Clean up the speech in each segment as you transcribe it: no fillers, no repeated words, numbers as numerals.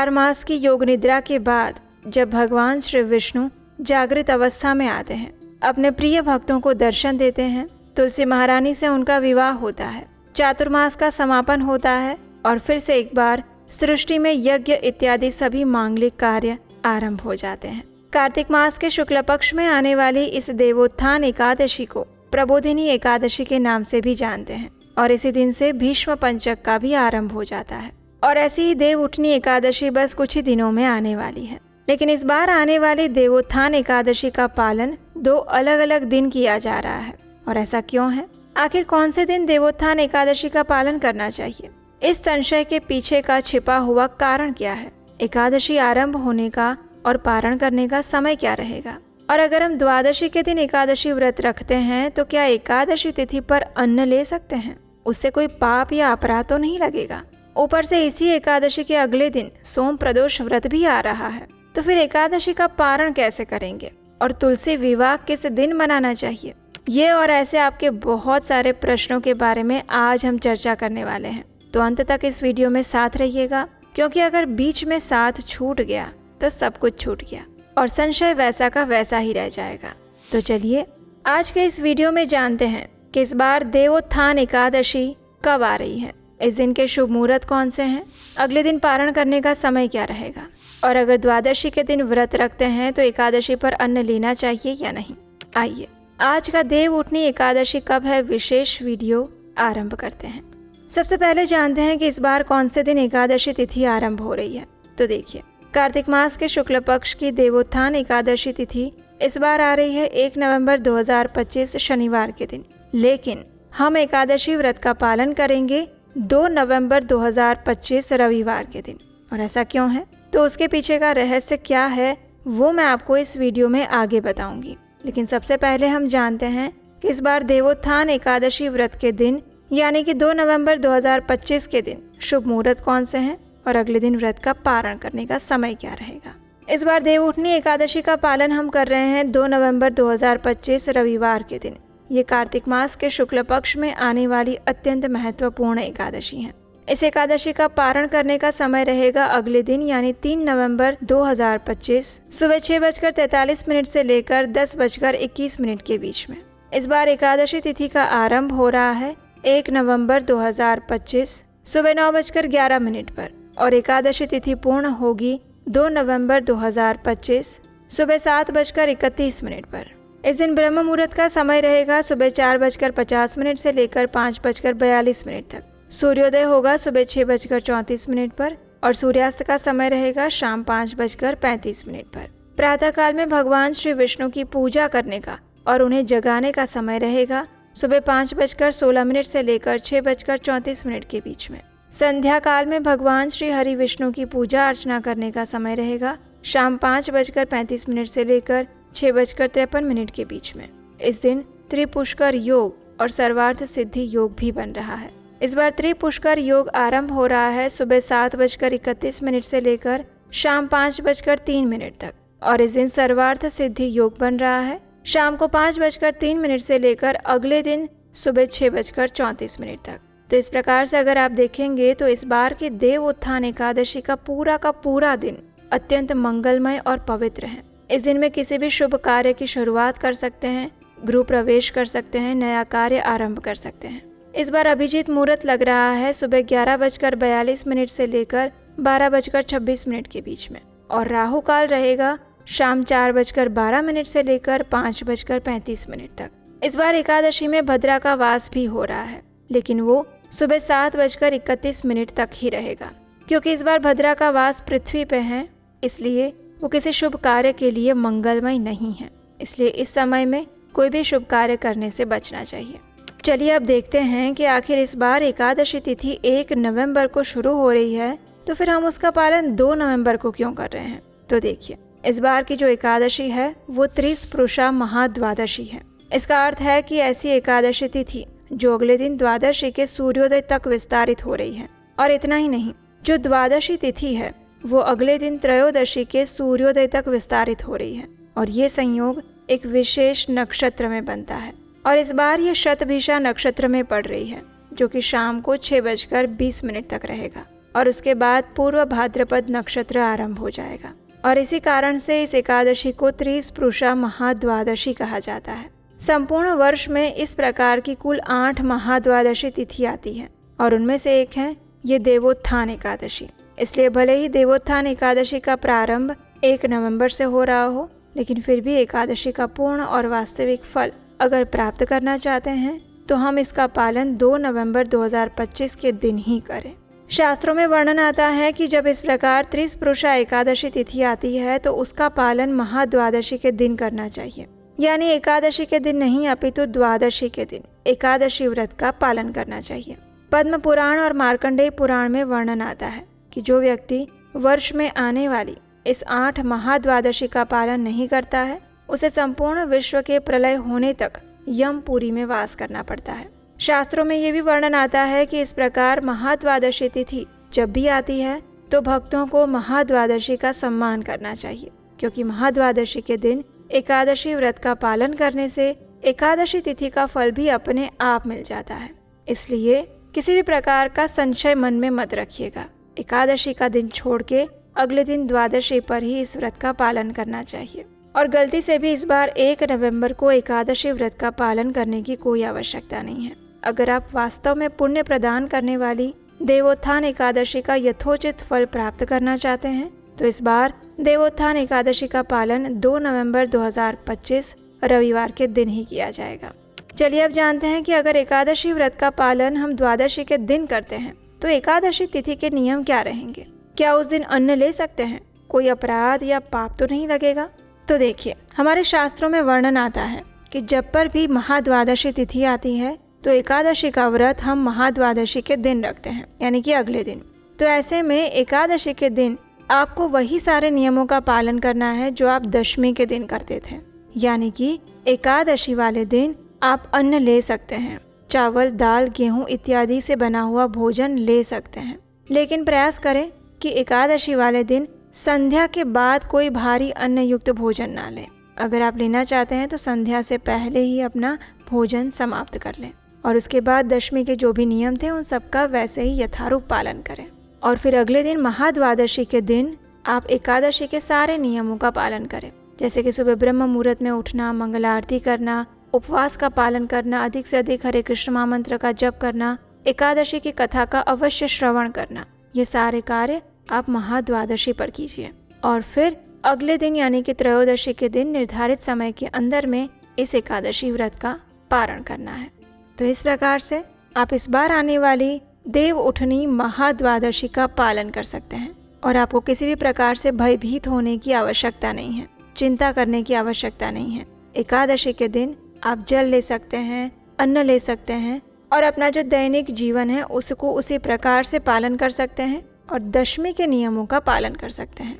4 मास की योग निद्रा के बाद जब भगवान श्री विष्णु जागृत अवस्था में आते हैं, अपने प्रिय भक्तों को दर्शन देते हैं, तुलसी महारानी से उनका विवाह होता है, चातुर्मास का समापन होता है और फिर से एक बार सृष्टि में यज्ञ इत्यादि सभी मांगलिक कार्य आरंभ हो जाते हैं। कार्तिक मास के शुक्ल पक्ष में आने वाली इस देवोत्थान एकादशी को प्रबोधिनी एकादशी के नाम से भी जानते हैं और इसी दिन से भीष्म पंचक का भी आरंभ हो जाता है। और ऐसी ही देव उठनी एकादशी बस कुछ ही दिनों में आने वाली है। लेकिन इस बार आने वाली देवोत्थान एकादशी का पालन 2 अलग अलग दिन किया जा रहा है। और ऐसा क्यों है? आखिर कौन से दिन देवोत्थान एकादशी का पालन करना चाहिए? इस संशय के पीछे का छिपा हुआ कारण क्या है? एकादशी आरंभ होने का और पारण करने का समय क्या रहेगा? और अगर हम द्वादशी के दिन एकादशी व्रत रखते हैं तो क्या एकादशी तिथि पर अन्न ले सकते हैं? उससे कोई पाप या अपराध तो नहीं लगेगा? ऊपर से इसी एकादशी के अगले दिन सोम प्रदोष व्रत भी आ रहा है, तो फिर एकादशी का पारण कैसे करेंगे? और तुलसी विवाह किस दिन मनाना चाहिए? ये और ऐसे आपके बहुत सारे प्रश्नों के बारे में आज हम चर्चा करने वाले हैं। तो अंत तक इस वीडियो में साथ रहिएगा, क्योंकि अगर बीच में साथ छूट गया तो सब कुछ छूट गया और संशय वैसा का वैसा ही रह जाएगा। तो चलिए आज के इस वीडियो में जानते हैं कि इस बार देवोत्थान एकादशी कब आ रही है, इस दिन के शुभ मुहूर्त कौन से हैं, अगले दिन पारण करने का समय क्या रहेगा, और अगर द्वादशी के दिन व्रत रखते हैं तो एकादशी पर अन्न लेना चाहिए या नहीं। आइए आज का देव उठनी एकादशी कब है विशेष वीडियो आरंभ करते हैं। सबसे पहले जानते हैं कि इस बार कौन से दिन एकादशी तिथि आरंभ हो रही है। तो देखिए, कार्तिक मास के शुक्ल पक्ष की देवोत्थान एकादशी तिथि इस बार आ रही है 1 नवंबर 2025 शनिवार के दिन। लेकिन हम एकादशी व्रत का पालन करेंगे 2 नवंबर 2025 रविवार के दिन। और ऐसा क्यों है, तो उसके पीछे का रहस्य क्या है वो मैं आपको इस वीडियो में आगे बताऊंगी। लेकिन सबसे पहले हम जानते हैं कि इस बार देवोत्थान एकादशी व्रत के दिन यानी कि 2 नवंबर 2025 के दिन शुभ मुहूर्त कौन से हैं और अगले दिन व्रत का पारण करने का समय क्या रहेगा। इस बार देवउठनी एकादशी का पालन हम कर रहे हैं 2 नवंबर 2025 रविवार के दिन। ये कार्तिक मास के शुक्ल पक्ष में आने वाली अत्यंत महत्वपूर्ण एकादशी है। इस एकादशी का पारण करने का समय रहेगा अगले दिन यानी 3 नवंबर 2025 सुबह 6:43 से लेकर 10:21 के बीच में। इस बार एकादशी तिथि का आरंभ हो रहा है 1 नवंबर 2025 सुबह 9:11 पर और एकादशी तिथि पूर्ण होगी 2 नवंबर 2025 सुबह 7:31 पर। इस दिन ब्रह्म मुहूर्त का समय रहेगा सुबह 4:50 से लेकर 5:42 तक। सूर्योदय होगा सुबह 6:34 पर और सूर्यास्त का समय रहेगा शाम 5:35 पर। प्रातः काल में भगवान श्री विष्णु की पूजा करने का और उन्हें जगाने का समय रहेगा सुबह 5:16 से लेकर 6:34 के बीच में। संध्या काल में भगवान श्री हरि विष्णु की पूजा अर्चना करने का समय रहेगा शाम 5:35 से लेकर 6:53 के बीच में। इस दिन त्रिपुष्कर योग और सर्वार्थ सिद्धि योग भी बन रहा है। इस बार त्रिपुष्कर योग आरंभ हो रहा है सुबह 7:31 से लेकर शाम 5:03 तक और इस दिन सर्वार्थ सिद्धि योग बन रहा है शाम को 5:03 से लेकर अगले दिन सुबह 6:34 तक। तो इस प्रकार से अगर आप देखेंगे तो इस बार की देव उत्थान एकादशी का पूरा दिन अत्यंत मंगलमय और पवित्र है। इस दिन में किसी भी शुभ कार्य की शुरुआत कर सकते हैं, गृह प्रवेश कर सकते हैं, नया कार्य आरंभ कर सकते हैं। इस बार अभिजीत मुहूर्त लग रहा है सुबह 11:42 से लेकर 12:26 के बीच में और राहु काल रहेगा शाम 4:12 से लेकर 5:35 तक। इस बार एकादशी में भद्रा का वास भी हो रहा है, लेकिन वो सुबह 7:31 तक ही रहेगा, क्योंकि इस बार भद्रा का वास पृथ्वी पे है, इसलिए वो किसी शुभ कार्य के लिए मंगलमय नहीं है। इसलिए इस समय में कोई भी शुभ कार्य करने से बचना चाहिए। चलिए अब देखते हैं कि आखिर इस बार एकादशी तिथि 1 नवंबर को शुरू हो रही है, तो फिर हम उसका पालन 2 नवंबर को क्यों कर रहे हैं। तो देखिए, इस बार की जो एकादशी है वो त्रिस्पृशा महाद्वादशी है। इसका अर्थ है कि ऐसी एकादशी तिथि जो अगले दिन द्वादशी के सूर्योदय तक विस्तारित हो रही है। और इतना ही नहीं, जो द्वादशी तिथि है वो अगले दिन त्रयोदशी के सूर्योदय तक विस्तारित हो रही है और ये संयोग एक विशेष नक्षत्र में बनता है। और इस बार ये शतभिषा नक्षत्र में पड़ रही है, जो कि शाम को 6:20 तक रहेगा और उसके बाद पूर्व भाद्रपद नक्षत्र आरंभ हो जाएगा। और इसी कारण से इस एकादशी को त्रिस्पृशा महाद्वादशी कहा जाता है। संपूर्ण वर्ष में इस प्रकार की कुल 8 महाद्वादशी तिथि आती है और उनमें से एक है ये देवोत्थान एकादशी। इसलिए भले ही देवोत्थान एकादशी का प्रारंभ 1 नवंबर से हो रहा हो, लेकिन फिर भी एकादशी का पूर्ण और वास्तविक फल अगर प्राप्त करना चाहते हैं तो हम इसका पालन 2 नवंबर 2025 के दिन ही करें। शास्त्रों में वर्णन आता है कि जब इस प्रकार त्रिस्पृशा एकादशी तिथि आती है तो उसका पालन महाद्वादशी के दिन करना चाहिए, यानी एकादशी के दिन नहीं अपितु द्वादशी के दिन एकादशी व्रत का पालन करना चाहिए। पद्म पुराण और मार्कंडेय पुराण में वर्णन आता है कि जो व्यक्ति वर्ष में आने वाली इस 8 महाद्वादशी का पालन नहीं करता है उसे संपूर्ण विश्व के प्रलय होने तक यमपुरी में वास करना पड़ता है। शास्त्रों में ये भी वर्णन आता है कि इस प्रकार महाद्वादशी तिथि जब भी आती है तो भक्तों को महाद्वादशी का सम्मान करना चाहिए, क्योंकि महाद्वादशी के दिन एकादशी व्रत का पालन करने से एकादशी तिथि का फल भी अपने आप मिल जाता है। इसलिए किसी भी प्रकार का संशय मन में मत रखिएगा। एकादशी का दिन छोड़ के अगले दिन द्वादशी पर ही इस व्रत का पालन करना चाहिए। और गलती से भी इस बार 1 नवंबर को एकादशी व्रत का पालन करने की कोई आवश्यकता नहीं है। अगर आप वास्तव में पुण्य प्रदान करने वाली देवोत्थान एकादशी का यथोचित फल प्राप्त करना चाहते हैं तो इस बार देवोत्थान एकादशी का पालन 2 नवंबर 2025 रविवार के दिन ही किया जाएगा। चलिए अब जानते हैं कि अगर एकादशी व्रत का पालन हम द्वादशी के दिन करते हैं तो एकादशी तिथि के नियम क्या रहेंगे। क्या उस दिन अन्न ले सकते हैं? कोई अपराध या पाप तो नहीं लगेगा? तो देखिए, हमारे शास्त्रों में वर्णन आता है कि जब पर भी महाद्वादशी तिथि आती है तो एकादशी का व्रत हम महाद्वादशी के दिन रखते हैं, यानी कि अगले दिन। तो ऐसे में एकादशी के दिन आपको वही सारे नियमों का पालन करना है जो आप दशमी के दिन करते थे, यानी कि एकादशी वाले दिन आप अन्न ले सकते हैं, चावल, दाल, गेहूं इत्यादि से बना हुआ भोजन ले सकते हैं। लेकिन प्रयास करें कि एकादशी वाले दिन संध्या के बाद कोई भारी अन्न युक्त भोजन ना लें। अगर आप लेना चाहते हैं तो संध्या से पहले ही अपना भोजन समाप्त कर लें और उसके बाद दशमी के जो भी नियम थे उन सबका वैसे ही यथारूप पालन करें। और फिर अगले दिन महाद्वादशी के दिन आप एकादशी के सारे नियमों का पालन करें, जैसे कि सुबह ब्रह्म मुहूर्त में उठना, मंगल आरती करना, उपवास का पालन करना, अधिक से अधिक हरे कृष्ण महामंत्र का जप करना, एकादशी की कथा का अवश्य श्रवण करना। ये सारे कार्य आप महाद्वादशी पर कीजिए और फिर अगले दिन यानी कि त्रयोदशी के दिन निर्धारित समय के अंदर में इस एकादशी व्रत का पारण करना है। तो इस प्रकार से आप इस बार आने वाली देव उठनी महाद्वादशी का पालन कर सकते हैं और आपको किसी भी प्रकार से भयभीत होने की आवश्यकता नहीं है, चिंता करने की आवश्यकता नहीं है। एकादशी के दिन आप जल ले सकते हैं, अन्न ले सकते हैं और अपना जो दैनिक जीवन है उसको उसी प्रकार से पालन कर सकते हैं और दशमी के नियमों का पालन कर सकते हैं।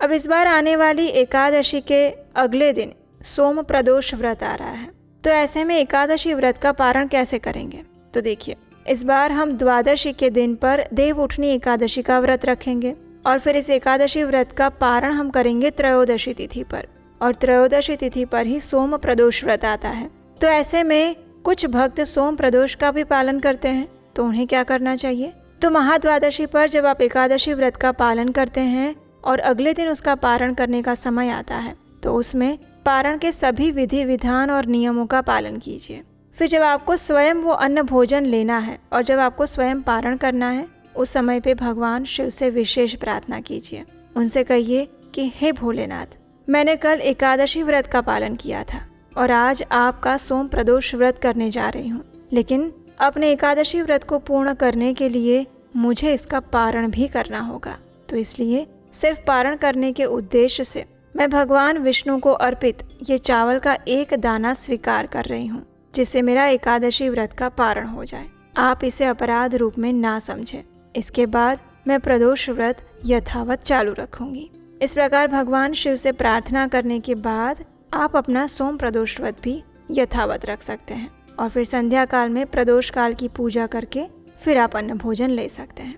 अब इस बार आने वाली एकादशी के अगले दिन सोम प्रदोष व्रत आ रहा है, तो ऐसे में एकादशी व्रत का पारण कैसे करेंगे। तो देखिए, इस बार हम द्वादशी के दिन पर देव उठनी एकादशी का व्रत रखेंगे और फिर इस एकादशी व्रत का पारण हम करेंगे त्रयोदशी तिथि पर, और त्रयोदशी तिथि पर ही सोम प्रदोष व्रत आता है। तो ऐसे में कुछ भक्त सोम प्रदोष का भी पालन करते हैं, तो उन्हें क्या करना चाहिए। तो महाद्वादशी पर जब आप एकादशी व्रत का पालन करते हैं और अगले दिन उसका पारण करने का समय आता है तो उसमें पारण के सभी विधि विधान और नियमों का पालन कीजिए। फिर जब आपको स्वयं वो अन्न भोजन लेना है और जब आपको स्वयं पारण करना है उस समय पे भगवान शिव से विशेष प्रार्थना कीजिए। उनसे कहिए कि हे भोलेनाथ, मैंने कल एकादशी व्रत का पालन किया था और आज आपका सोम प्रदोष व्रत करने जा रही हूँ, लेकिन अपने एकादशी व्रत को पूर्ण करने के लिए मुझे इसका पारण भी करना होगा। तो इसलिए सिर्फ पारण करने के उद्देश्य से मैं भगवान विष्णु को अर्पित ये चावल का एक दाना स्वीकार कर रही हूँ, जिससे मेरा एकादशी व्रत का पारण हो जाए। आप इसे अपराध रूप में ना समझें। इसके बाद मैं प्रदोष व्रत यथावत चालू रखूंगी। इस प्रकार भगवान शिव से प्रार्थना करने के बाद आप अपना सोम प्रदोष व्रत भी यथावत रख सकते हैं और फिर संध्या काल में प्रदोष काल की पूजा करके फिर आप अन्न भोजन ले सकते हैं।